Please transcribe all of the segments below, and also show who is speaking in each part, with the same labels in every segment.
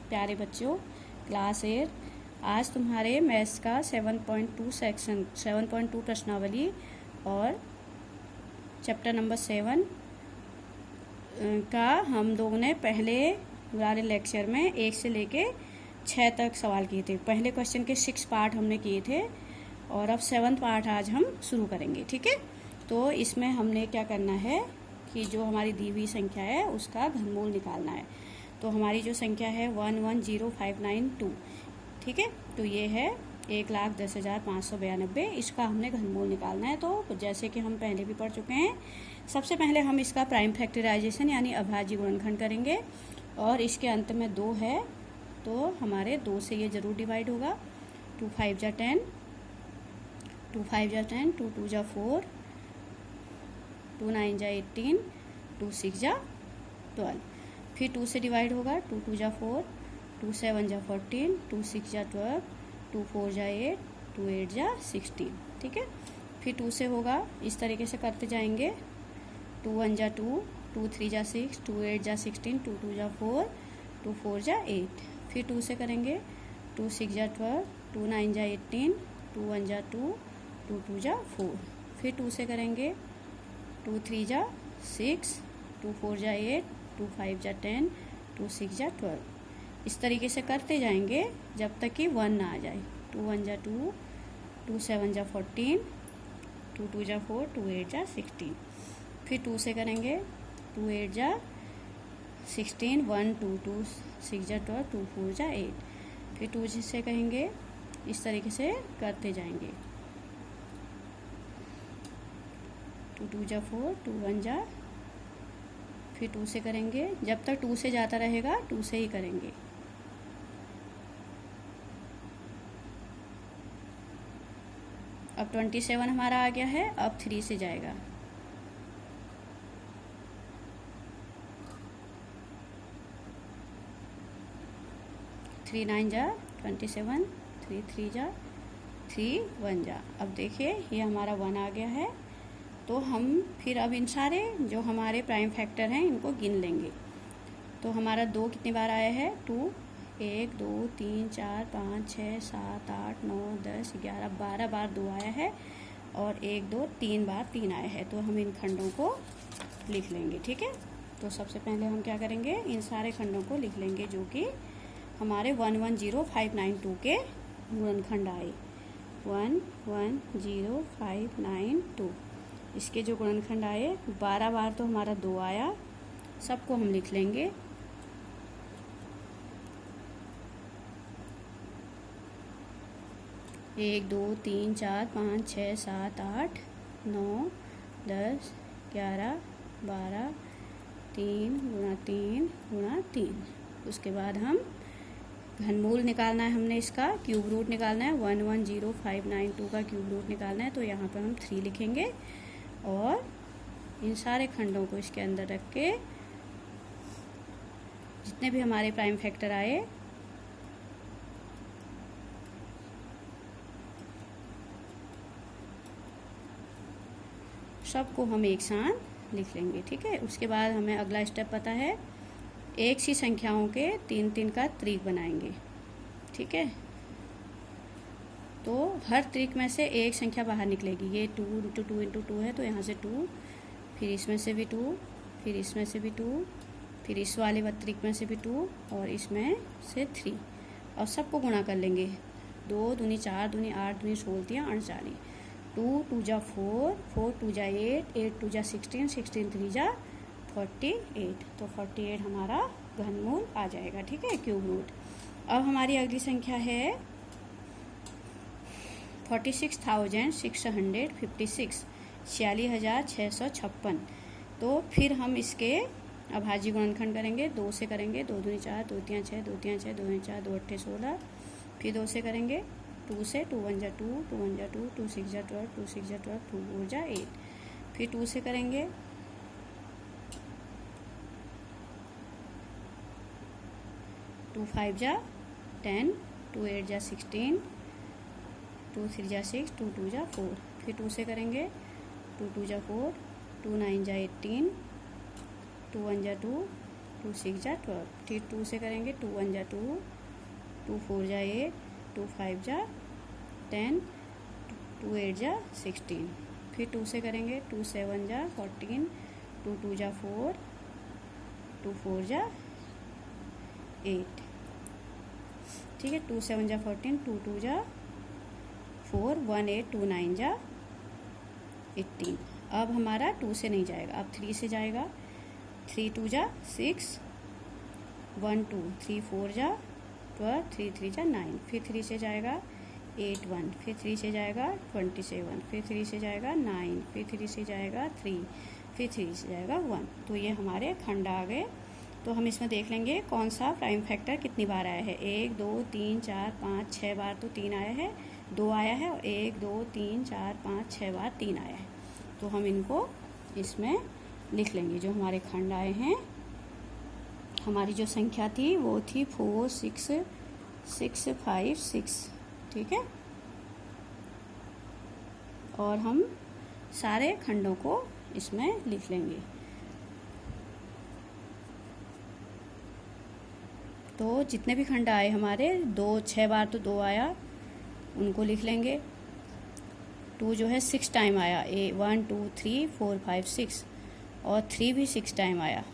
Speaker 1: प्यारे बच्चों, क्लास 8। आज तुम्हारे मैथ्स का 7.2 सेक्शन 7.2 प्रश्नावली और चैप्टर नंबर 7 का हम लोगों ने पहले वाले लेक्चर में 1 से लेके 6 तक सवाल किए थे। पहले क्वेश्चन के 6 पार्ट हमने किए थे और अब 7th पार्ट आज हम शुरू करेंगे। ठीक है, तो इसमें हमने क्या करना है कि जो हमारी दी हुई संख्या है उसका घनमूल निकालना है। तो हमारी जो संख्या है 110592, ठीक है, तो ये है 1,10,592, इसका हमने घनमूल निकालना है। तो जैसे कि हम पहले भी पढ़ चुके हैं, सबसे पहले हम इसका प्राइम फैक्टराइजेशन यानी अभाज्य गुणनखंड करेंगे और इसके अंत में 2 है तो हमारे 2 से ये ज़रूर डिवाइड होगा। 2 5 जा 10, 2 5 जा 10, 2 2 जा 4, 2 9 जा 18, 2 6 जा 12, फिर 2 से डिवाइड होगा। 2 2 जा 4, 2 7 जा 14, 2 6 जा 12, 2 4 जा 8, 2 8 जा 16, ठीक है। फिर 2 से होगा, इस तरीके से करते जाएंगे। 2 1 जा 2, 2 3 जा 6, 2 8 जा 16, 2 2 जा 4, 2 4 जा 8, फिर 2 से करेंगे। 2 6 जा 12, 2 9 जा 18, 2 1 जा 2, 2 2 जा 4, फिर 2 से करेंगे। 2 3 जा 6, 2 4 जा 8, 2 5 जा 10, 2 6 जा 12, इस तरीके से करते जाएंगे जब तक कि 1 ना आ जाए। 2 1 जा 2, 2 7 जा 14, 2 2 जा 4, 2 8 जा 16, फिर 2 से करेंगे। 2 8 जा 16, 1 2 2 6 जा 12, 2 4 जा 8, फिर 2 से कहेंगे। इस तरीके से करते जाएंगे। 2 2 जा 4, 2 1 जा, फिर 2 से करेंगे। जब तक 2 से जाता रहेगा 2 से ही करेंगे। अब 27 हमारा आ गया है, अब 3 से जाएगा। थ्री 9 जा 27, 3 3 जा 3 1 जा। अब देखिए ये हमारा 1 आ गया है। तो हम फिर अब इन सारे जो हमारे प्राइम फैक्टर हैं इनको गिन लेंगे। तो हमारा 2 कितनी बार आया है? 2 1 2 3 4 5 6 7 8 9 10 11 12 बार 2 आया है और 1 2 3 बार 3 आया है। तो हम इन खंडों को लिख लेंगे। ठीक है, तो सबसे पहले हम क्या करेंगे, इन सारे खंडों को लिख लेंगे जो कि हमारे 110592 के गुणनखंड आए। 110592 इसके जो गुणनखंड आए 12 बार तो हमारा 2 आया, सबको हम लिख लेंगे। एक 2 3 4 5 6 7 8 9 10 11 12, 3 गुणा 3 गुणा 3। उसके बाद हम घनमूल निकालना है, हमने इसका क्यूब रूट निकालना है। 110592 का क्यूब रूट निकालना है। तो यहाँ पर हम 3 लिखेंगे और इन सारे खंडों को इसके अंदर रख के जितने भी हमारे प्राइम फैक्टर आए सबको हम एक साथ लिख लेंगे। ठीक है, उसके बाद हमें अगला स्टेप पता है, एक सी संख्याओं के 3 3 का त्रिक बनाएंगे। ठीक है, तो हर त्रिक में से एक संख्या बाहर निकलेगी। ये 2 × 2 × 2 है तो यहाँ से 2, फिर इसमें से भी 2, फिर इसमें से भी 2, फिर इस वाले त्रिक में से भी 2 और इसमें से 3, और सबको गुणा कर लेंगे। 2 दूनी 4 दूनी 8 दूनी 16 39, 2 2 जा 4, 4 2 जा 8, 8 2 जा 16, 16 3 जा 48, तो 48 हमारा घनमूल आ जाएगा। ठीक है, क्यूब रूट। अब हमारी अगली संख्या है 46,656, 46,656। तो फिर हम इसके अभाज्य गुणनखंड करेंगे। 2 से करेंगे। 2 दूनी 4, 2 3 6, 2 3 6, 2 दूनी 4, 2 8 16, फिर 2 से करेंगे। 2 से 2 1 जा 2, 2 1 जा 2, 2 6 जा 12, 2 6 जा 12, 2 4 जा 8, फिर 2 से करेंगे। 2 5 जा 10, 2 8 जा 16, 2 3 जा 6, 2 2 जा 4, फिर 2 से करेंगे। 2 2 जा 4, 2 9 जा 18, 2 1 जा 2, 2 6 जा 12, फिर 2 से करेंगे 2 1 जा 2, 2 4 जा 8, 2 5 जा 10, 2 8 जा 16, फिर 2 से करेंगे 2 7 जा 14, 2 2 जा 4, 2 4 जा 8, ठीक है। 2 7 जा 14, 2 2 जा 4, 1 8, 2 9 जा 18। अब हमारा 2 से नहीं जाएगा, अब 3 से जाएगा। 3 2 जा 6, 1 2, 3 4 जा 12, 3 3 जा 9, फिर 3 से जाएगा 8 1, फिर 3 से जाएगा 27, फिर 3 से जाएगा 9, फिर 3 से जाएगा 3, फिर 3 से जाएगा 1। तो ये हमारे खंड आ गए। तो हम इसमें देख लेंगे कौन सा प्राइम फैक्टर कितनी बार आया है। 1 2 3 4 5 6 बार तो 3 आया है, 2 आया है, और 1 2 3 4 5 6 बार 3 आया है। तो हम इनको इसमें लिख लेंगे। जो हमारे खंड आए हैं, हमारी जो संख्या थी वो थी 4 6 6 5 6, ठीक है। और हम सारे खंडों को इसमें लिख लेंगे। तो जितने भी खंड आए हमारे, 2 6 बार तो 2 आया, उनको लिख लेंगे। 2 जो है 6 टाइम आया, 1 2 3 4 5 6, और 3 भी 6 टाइम आया,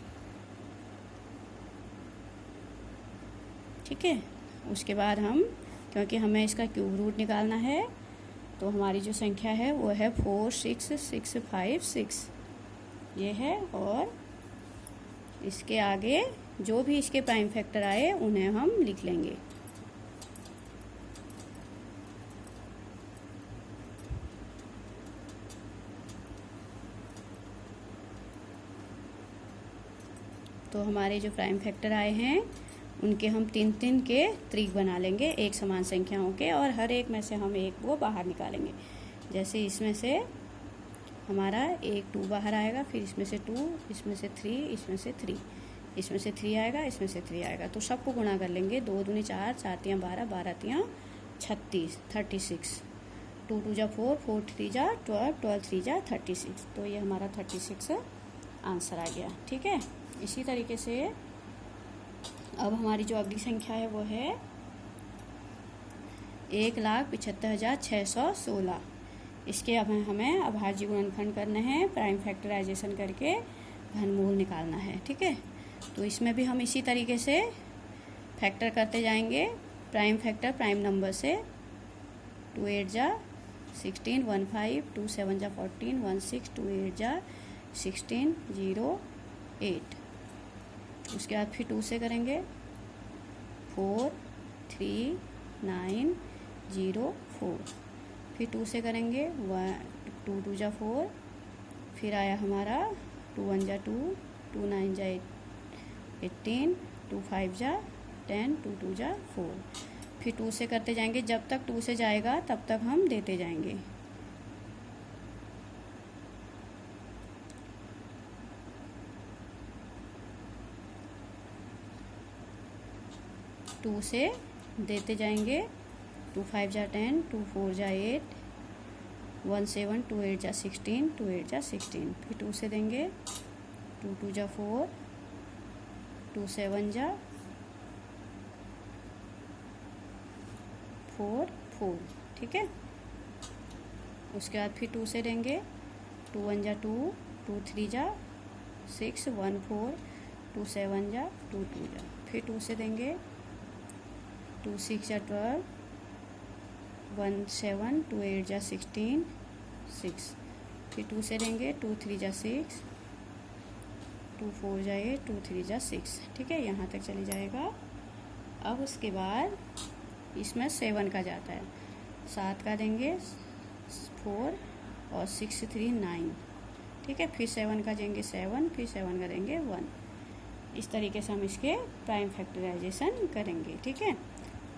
Speaker 1: ठीक है। उसके बाद हम, क्योंकि हमें इसका क्यूब रूट निकालना है, तो हमारी जो संख्या है वो है 4 6 6 5 6, ये है। और इसके आगे जो भी इसके प्राइम फैक्टर आए उन्हें हम लिख लेंगे। तो हमारे जो प्राइम फैक्टर आए हैं उनके हम 3 3 के त्रिक बना लेंगे एक समान संख्याओं के, और हर एक में से हम एक वो बाहर निकालेंगे। जैसे इसमें से हमारा एक 2 बाहर आएगा, फिर इसमें से 2, इसमें से 3, इसमें से 3, इसमें से 3 आएगा, इसमें से 3 आएगा। तो सबको गुणा कर लेंगे। 2 दूनी 4, 4 तियाँ 12, 12 तियाँ 36, 36, 2 2 जा 4, 4 3 जा 12, 12 3 जा 36। तो ये हमारा 36 आंसर आ गया, ठीक है। इसी तरीके से अब हमारी जो अगली संख्या है वो है 1,75,616। इसके अब हमें अभाज्य गुणनखंड करने हैं, प्राइम फैक्टराइजेशन करके घनमूल निकालना है, ठीक है। तो इसमें भी हम इसी तरीके से फैक्टर करते जाएंगे। प्राइम फैक्टर प्राइम नंबर से 2 8 जा 16, 1 5, 2 7 जा 14, 1 6, 2 8 जा 16, 0 8। उसके बाद फिर 2 से करेंगे 4 3 9 0 4, फिर 2 से करेंगे 2 2 जा 4, फिर आया हमारा 2 1 जा 2, 2 9 जा 18, 2 5 जा 10, 2 2 जा 4, फिर 2 से करते जाएंगे। जब तक 2 से जाएगा तब तक हम देते जाएंगे। टू से देते जाएंगे। 2 5 जा 10, 2 4 जा 8, 1 7, 2 8 जा 16, 2 8 जा 16, फिर 2 से देंगे। 2 2 जा 4, 2 7 जा 4 4, ठीक है। उसके बाद फिर 2 से देंगे। 2 1 जा 2, 2 3 जा 6, 1 4, 2 7 जा 2 2 जा, फिर 2 से देंगे। 2 6 जा 12, 1 7, 2 8 जा 16 6, फिर 2 से देंगे। 2 3 जा 6, 2 4 जा 8, 2 3 जा 6, ठीक है। यहाँ तक चली जाएगा। अब उसके बाद इसमें 7 का जाता है, 7 का देंगे 4, और 6 3 9, ठीक है। फिर 7 का देंगे 7, फिर 7 का देंगे 1। इस तरीके से हम इसके प्राइम फैक्टराइजेशन करेंगे, ठीक है।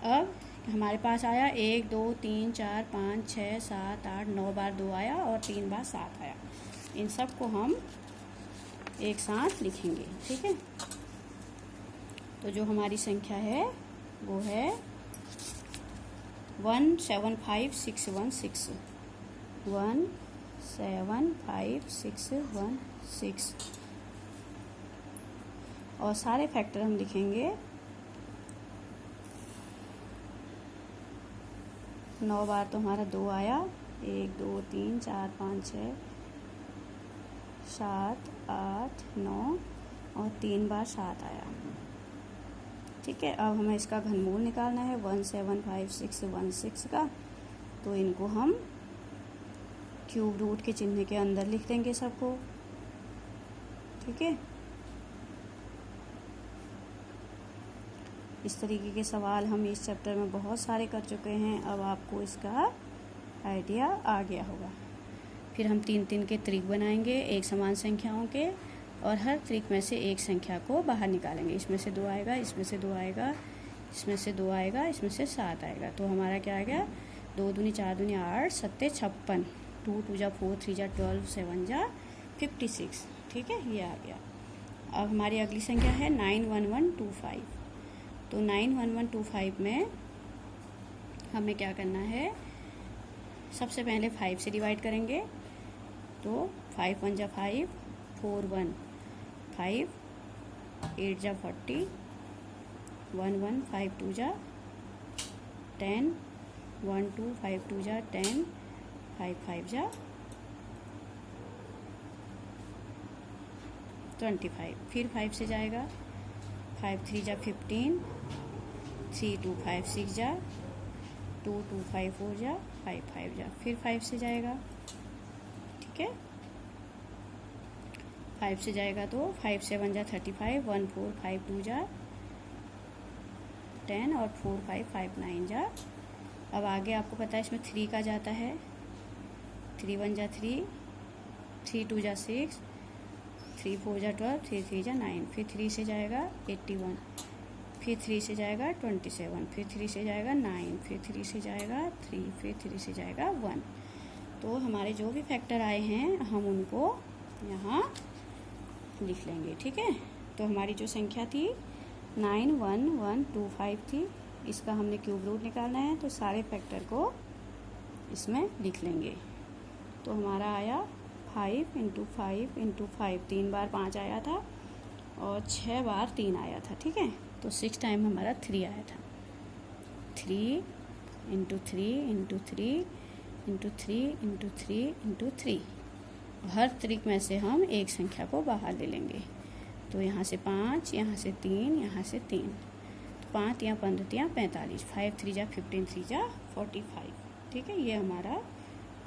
Speaker 1: अब हमारे पास आया 1 2 3 4 5 6 7 8 9 बार 2 आया, और 3 बार 7 आया। इन सब को हम एक साथ लिखेंगे, ठीक है। तो जो हमारी संख्या है वो है 175616, 175616। और सारे फैक्टर हम लिखेंगे। 9 बार तो हमारा 2 आया, 1 2 3 4 5 6 7 8 9 और 3 बार 7 आया। ठीक है, अब हमें इसका घनमूल निकालना है 17516 का। तो इनको हम क्यूब रूट के चिन्ह के अंदर लिख देंगे सबको। ठीक है, इस तरीके के सवाल हम इस चैप्टर में बहुत सारे कर चुके हैं। अब आपको इसका आइडिया आ गया होगा। फिर हम 3-3 के त्रिक बनाएंगे एक समान संख्याओं के, और हर त्रिक में से एक संख्या को बाहर निकालेंगे। इसमें से 2 आएगा, इसमें से 2 आएगा, इसमें से 2 आएगा, इसमें से 7 आएगा। तो हमारा क्या आ गया, 2 दूनी 4 दूनी 8 7 56, 2 2 जा 4 3 जा 12 7 जा 56। ठीक है, ये आ गया। अब हमारी अगली संख्या है 91125। तो 91125 में हमें क्या करना है, सबसे पहले 5 से डिवाइड करेंगे। तो 5 1 जा 5, 4 1 5, 8 जा 40, 1 1 5 2 जा 10, 1 2 5 2 जा 10, 5 5 जा 25। फिर 5 से जाएगा, 5 3 जा 15, 3 2 5 6 जा 2 2 5 4 जा 5 5 जा। फिर 5 से जाएगा। ठीक है, 5 से जाएगा तो 5 7 जा 35, 1 4 5 2 जा 10 और 4 5 5 9 जा। अब आगे आपको पता है इसमें 3 का जाता है। 3 1 जा 3, 3 2 जा 6, 3 4 जा 12, 3 3 जा 9। फिर 3 से जाएगा 81, फिर 3 से जाएगा 27, फिर 3 से जाएगा 9, फिर 3 से जाएगा 3, फिर 3 से जाएगा 1। तो हमारे जो भी फैक्टर आए हैं हम उनको यहाँ लिख लेंगे। ठीक है, तो हमारी जो संख्या थी 91125 थी, इसका हमने क्यूब रूट निकालना है। तो सारे फैक्टर को इसमें लिख लेंगे। तो हमारा आया 5 × 5 × 5, 3 बार 5 आया था और 6 बार 3 आया था। ठीक है, तो 6 टाइम हमारा 3 आया था। 3 × 3 × 3 × 3 × 3 × 3। हर त्रिक में से हम एक संख्या को बाहर ले लेंगे। तो यहाँ से 5, यहाँ से 3, यहाँ से 3, तो 5 या 15 या 45, 5 3 जा 15, 3 जा 45। ठीक है, ये हमारा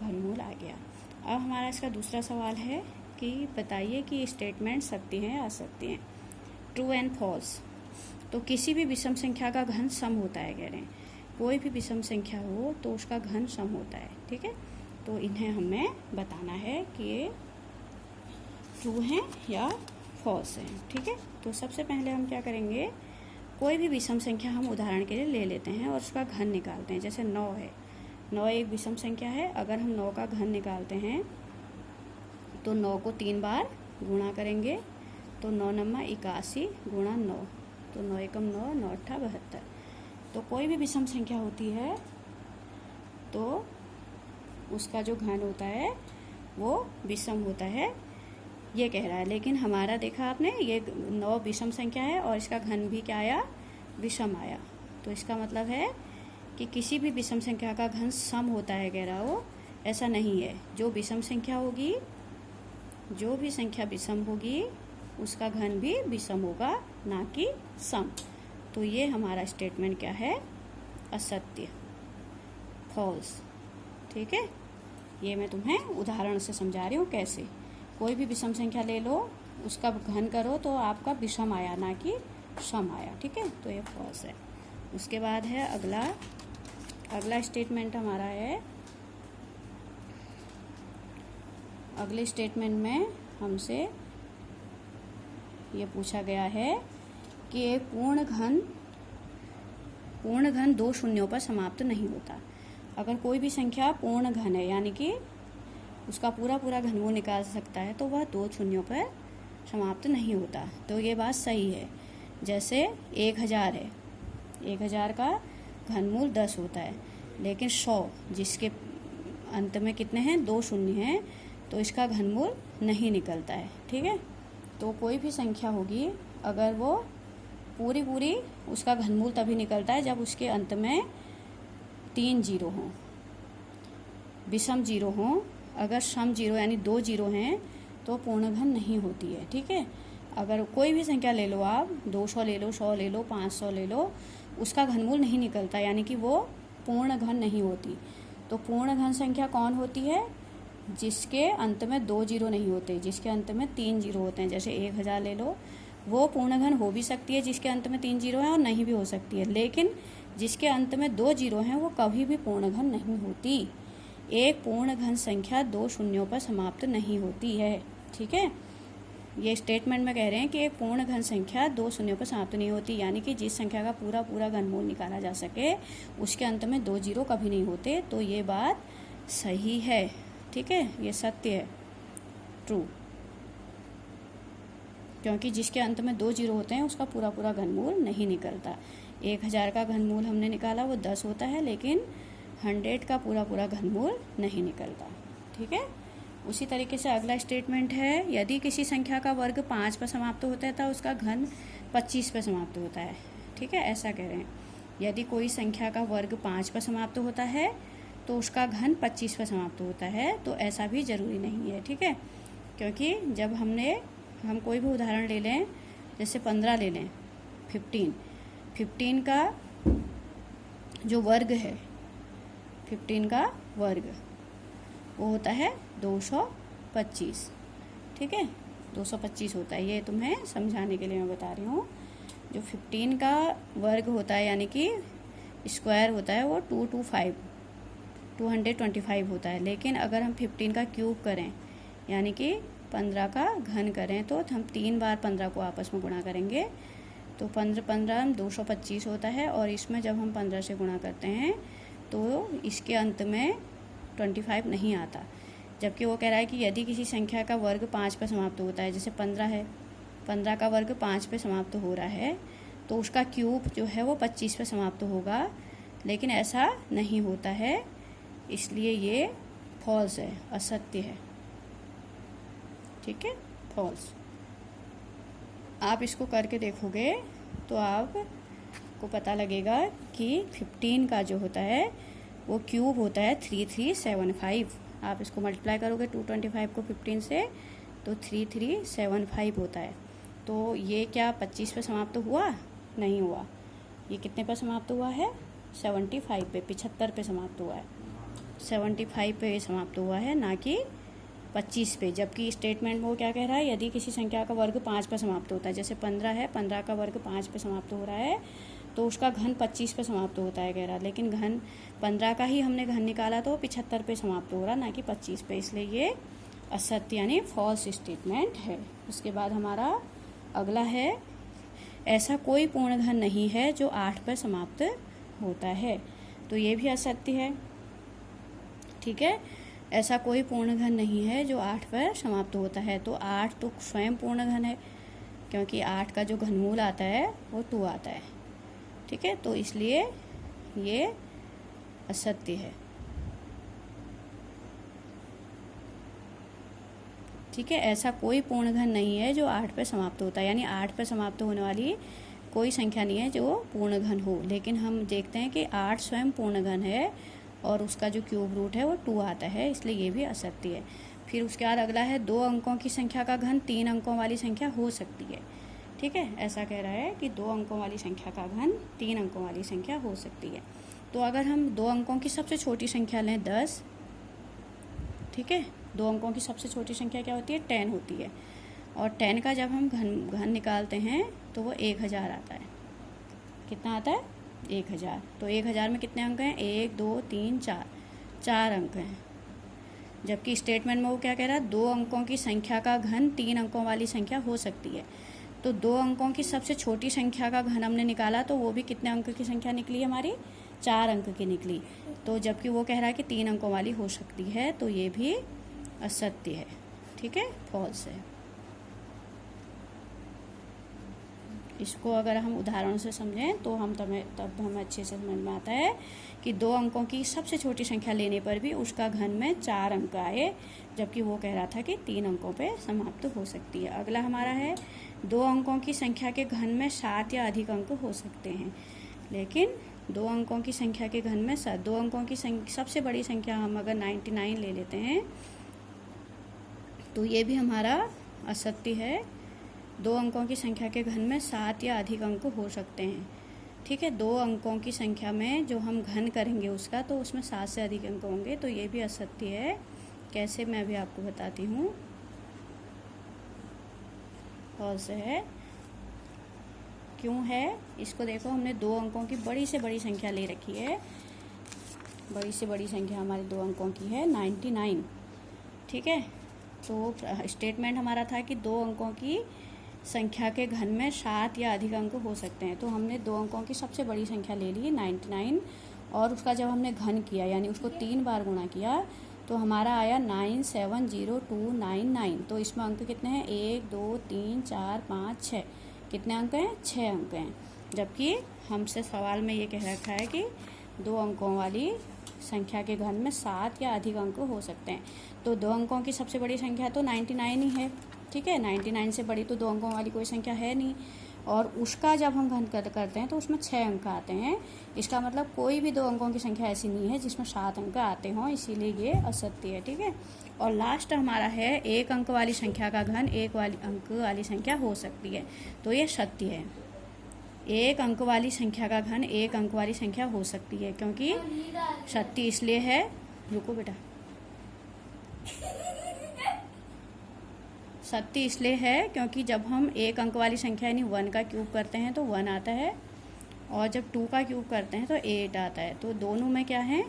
Speaker 1: घनमूल आ गया। अब हमारा इसका दूसरा सवाल है कि बताइए कि स्टेटमेंट सत्य हैं या असत्य हैं, ट्रू एंड फॉल्स। तो किसी भी विषम संख्या का घन सम होता है, कह रहे हैं कोई भी विषम संख्या हो तो उसका घन सम होता है। ठीक है, तो इन्हें हमें बताना है कि ये ट्रू हैं या फॉल्स हैं। ठीक है, तो सबसे पहले हम क्या करेंगे, कोई भी विषम संख्या हम उदाहरण के लिए ले लेते हैं और उसका घन निकालते हैं। जैसे 9 है, 9 एक विषम संख्या है। अगर हम 9 का घन निकालते हैं तो 9 को 3 बार गुणा करेंगे। तो 9 9 81 गुणा 9, तो 9 एकम 9, 9 8 72। तो कोई भी विषम संख्या होती है तो उसका जो घन होता है वो विषम होता है, ये कह रहा है। लेकिन हमारा देखा आपने, ये 9 विषम संख्या है और इसका घन भी क्या आया, विषम आया। तो इसका मतलब है कि किसी भी विषम संख्या का घन सम होता है, कह रहा वो ऐसा नहीं है। जो विषम संख्या होगी, जो भी संख्या विषम होगी उसका घन भी विषम होगा, ना कि सम। तो ये हमारा स्टेटमेंट क्या है, असत्य, फॉल्स। ठीक है, ये मैं तुम्हें उदाहरण से समझा रही हूँ कैसे। कोई भी विषम संख्या ले लो, उसका घन करो तो आपका विषम आया, ना कि सम आया। ठीक है, तो ये फॉल्स है। उसके बाद है अगला स्टेटमेंट हमारा है, अगले स्टेटमेंट में हमसे ये पूछा गया है कि एक पूर्ण घन 2 शून्यों पर समाप्त नहीं होता। अगर कोई भी संख्या पूर्ण घन है, यानी कि उसका पूरा घनमूल निकाल सकता है, तो वह 2 शून्यों पर समाप्त नहीं होता। तो ये बात सही है। जैसे 1000 है, 1000 का घनमूल 10 होता है, लेकिन 100 जिसके अंत में कितने हैं, 2 शून्य हैं, तो इसका घनमूल नहीं निकलता है। ठीक है, तो कोई भी संख्या होगी अगर वो पूरी पूरी उसका घनमूल तभी निकलता है जब उसके अंत में 3 जीरो हों, विषम जीरो हों। अगर सम जीरो यानी 2 जीरो हैं तो पूर्ण घन नहीं होती है। ठीक है, अगर कोई भी संख्या ले लो आप, 200 ले लो, 100 ले लो, 500 ले लो, उसका घनमूल नहीं निकलता, यानी कि वो पूर्ण घन नहीं होती। तो पूर्ण घन संख्या कौन होती है? जिसके अंत में 2 जीरो नहीं होते, जिसके अंत में 3 जीरो होते हैं। जैसे 1000 ले लो, वो पूर्ण घन हो भी सकती है जिसके अंत में 3 जीरो है, और नहीं भी हो सकती है। लेकिन जिसके अंत में 2 जीरो हैं वो कभी भी पूर्ण घन नहीं होती। एक पूर्ण घन संख्या 2 शून्यों पर समाप्त नहीं होती है। ठीक है, ये स्टेटमेंट में कह रहे हैं कि एक पूर्ण घन संख्या 2 शून्यों पर समाप्त नहीं होती, यानी कि जिस संख्या का पूरा पूरा घनमूल निकाला जा सके उसके अंत में 2 जीरो कभी नहीं होते। तो ये बात सही है। ठीक है, ये सत्य है, ट्रू, क्योंकि जिसके अंत में 2 जीरो होते हैं उसका पूरा पूरा घनमूल नहीं निकलता। 1000 का घनमूल हमने निकाला वो 10 होता है, लेकिन 100 का पूरा पूरा घनमूल नहीं निकलता। ठीक है, उसी तरीके से अगला स्टेटमेंट है, यदि किसी संख्या का वर्ग 5 पर समाप्त होता है तो उसका घन 25 पर समाप्त होता है। ठीक है, ऐसा कह रहे हैं, यदि कोई संख्या का वर्ग 5 पर समाप्त होता है तो उसका घन 25 पर समाप्त होता है। तो ऐसा भी ज़रूरी नहीं है। ठीक है, क्योंकि जब हम कोई भी उदाहरण ले लें, जैसे 15 ले लें, 15 का जो वर्ग है, 15 का वर्ग वो होता है 225। ठीक है, 225 होता है। ये तुम्हें समझाने के लिए मैं बता रही हूँ। जो 15 का वर्ग होता है यानी कि स्क्वायर होता है वो 225 होता है। लेकिन अगर हम 15 का क्यूब करें यानी कि 15 का घन करें तो हम 3 बार 15 को आपस में गुणा करेंगे तो 15 225 होता है। और इसमें जब हम 15 से गुणा करते हैं तो इसके अंत में 25 नहीं आता, जबकि वो कह रहा है कि यदि किसी संख्या का वर्ग 5 पर समाप्त होता है, जैसे 15 है, 15 का वर्ग 5 पे समाप्त हो रहा है तो उसका क्यूब जो है वो 25 पे समाप्त होगा। लेकिन ऐसा नहीं होता है, इसलिए ये फॉल्स है, असत्य है। ठीक है, फॉल्स। आप इसको करके देखोगे तो आपको पता लगेगा कि 15 का जो होता है वो क्यूब होता है 3375। आप इसको मल्टीप्लाई करोगे 225 को 15 से तो 3375 होता है। तो ये क्या 25 पे समाप्त हुआ? नहीं हुआ। ये कितने पर समाप्त हुआ है? 75 पे, 75 पे समाप्त हुआ है। 75 पे समाप्त हुआ है, ना कि 25 पे। जबकि स्टेटमेंट में वो क्या कह रहा है, यदि किसी संख्या का वर्ग 5 पर समाप्त होता है, जैसे 15 है, 15 का वर्ग 5 पे समाप्त हो रहा है तो उसका घन 25 पे समाप्त होता है कह रहा। लेकिन घन 15 का ही हमने घन निकाला तो 75 पे समाप्त हो रहा, ना कि 25 पे, इसलिए ये असत्य यानी फॉल्स स्टेटमेंट है। उसके बाद हमारा अगला है, ऐसा कोई पूर्ण घन नहीं है जो 8 पर समाप्त होता है। तो ये भी असत्य है। ठीक है, ऐसा कोई पूर्ण घन नहीं है जो 8 पर समाप्त होता है। तो 8 तो स्वयं पूर्ण घन है, क्योंकि 8 का जो घनमूल आता है वो 2 आता है। ठीक है, तो इसलिए ये असत्य है। ठीक है, ऐसा कोई पूर्ण घन नहीं है जो 8 पर समाप्त होता है, यानी 8 पर समाप्त होने वाली कोई संख्या नहीं है जो पूर्ण घन हो। लेकिन हम देखते हैं कि 8 स्वयं पूर्ण घन है और उसका जो क्यूब रूट है वो 2 आता है, इसलिए ये भी असत्य है। फिर उसके बाद अगला है, 2 अंकों की संख्या का घन 3 अंकों वाली संख्या हो सकती है। ठीक है, ऐसा कह रहा है कि 2 अंकों वाली संख्या का घन 3 अंकों वाली संख्या हो सकती है। तो अगर हम 2 अंकों की सबसे छोटी संख्या लें 10, ठीक है, 2 अंकों की सबसे छोटी संख्या क्या होती है? 10 होती है। और 10 का जब हम घन निकालते हैं तो वो 1000 आता है। कितना आता है? 1000। तो 1000 में कितने अंक हैं? 1 2 3 4, 4 अंक हैं। जबकि स्टेटमेंट में वो क्या कह रहा है? 2 अंकों की संख्या का घन 3 अंकों वाली संख्या हो सकती है। तो 2 अंकों की सबसे छोटी संख्या का घन हमने निकाला तो वो भी कितने अंक की संख्या निकली हमारी? 4 अंक की निकली। तो जबकि वो कह रहा है कि 3 अंकों वाली हो सकती है, तो ये भी असत्य है। ठीक है, फॉल्स है। इसको अगर हम उदाहरण से समझें तो तब हमें अच्छे से समझ में आता है कि 2 अंकों की सबसे छोटी संख्या लेने पर भी उसका घन में 4 अंक आए, जबकि वो कह रहा था कि 3 अंकों पे समाप्त हो सकती है। अगला हमारा है 2 अंकों की संख्या के घन में 7 या अधिक अंक हो सकते हैं, लेकिन 2 अंकों की संख्या के घन में 2 अंकों की सबसे बड़ी संख्या हम अगर 99 ले लेते हैं तो ये भी हमारा असत्य है। 2 अंकों की संख्या के घन में 7 या अधिक अंक हो सकते हैं, ठीक है। 2 अंकों की संख्या में जो हम घन करेंगे उसका, तो उसमें 7 से अधिक अंक होंगे, तो ये भी असत्य है। कैसे, मैं भी आपको बताती हूँ। और से है, क्यों है, इसको देखो, हमने 2 अंकों की बड़ी से बड़ी संख्या ले रखी है। बड़ी से बड़ी संख्या हमारी 2 अंकों की है 99, ठीक है। तो स्टेटमेंट हमारा था कि 2 अंकों की संख्या के घन में 7 या अधिक अंक हो सकते हैं। तो हमने 2 अंकों की सबसे बड़ी संख्या ले ली 99, और उसका जब हमने घन किया यानी उसको 3 बार गुणा किया तो हमारा आया 970299। तो इसमें अंक कितने हैं, 1 2 3 4 5 6, कितने अंक हैं, 6 अंक हैं। जबकि हमसे सवाल में ये कह रखा है कि 2 अंकों वाली संख्या के घन में 7 या अधिक अंक हो सकते हैं। तो 2 अंकों की सबसे बड़ी संख्या तो 99 ही है, ठीक है। 99 से बड़ी तो 2 अंकों वाली कोई संख्या है नहीं, और उसका जब हम घन करते हैं तो उसमें 6 अंक आते हैं। इसका मतलब कोई भी 2 अंकों की संख्या ऐसी नहीं है जिसमें 7 अंक आते हों, इसीलिए ये असत्य है, ठीक है। और लास्ट हमारा है 1 अंक वाली संख्या का घन 1 अंक वाली संख्या हो सकती है, तो ये सत्य है। 1 अंक वाली संख्या का घन 1 अंक वाली संख्या हो सकती है, क्योंकि सत्य इसलिए है, रुको बेटा, सत्य इसलिए है क्योंकि जब हम 1 अंक वाली संख्या यानी 1 का क्यूब करते हैं तो 1 आता है, और जब 2 का क्यूब करते हैं तो 8 आता है। तो दोनों में क्या है,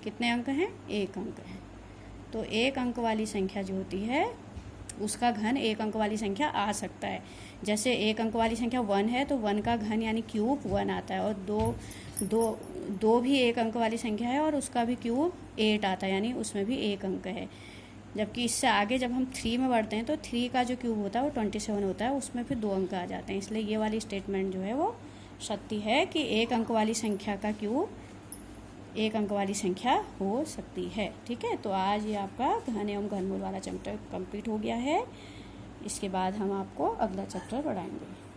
Speaker 1: कितने अंक हैं, 1 अंक है। तो 1 अंक वाली संख्या जो होती है उसका घन 1 अंक वाली संख्या आ सकता है। जैसे 1 अंक वाली संख्या 1 है तो 1 का घन यानी क्यूब 1 आता है, और दो भी 1 अंक वाली संख्या है और उसका भी क्यूब 8 आता है, यानी उसमें भी 1 अंक है। जबकि इससे आगे जब हम 3 में बढ़ते हैं तो 3 का जो क्यूब होता है वो 27 होता है, उसमें फिर 2 अंक आ जाते हैं। इसलिए ये वाली स्टेटमेंट जो है वो सत्य है कि 1 अंक वाली संख्या का क्यूब 1 अंक वाली संख्या हो सकती है, ठीक है। तो आज ये आपका घन एवं घनमूल वाला चैप्टर कंप्लीट हो गया है। इसके बाद हम आपको अगला चैप्टर पढ़ाएंगे।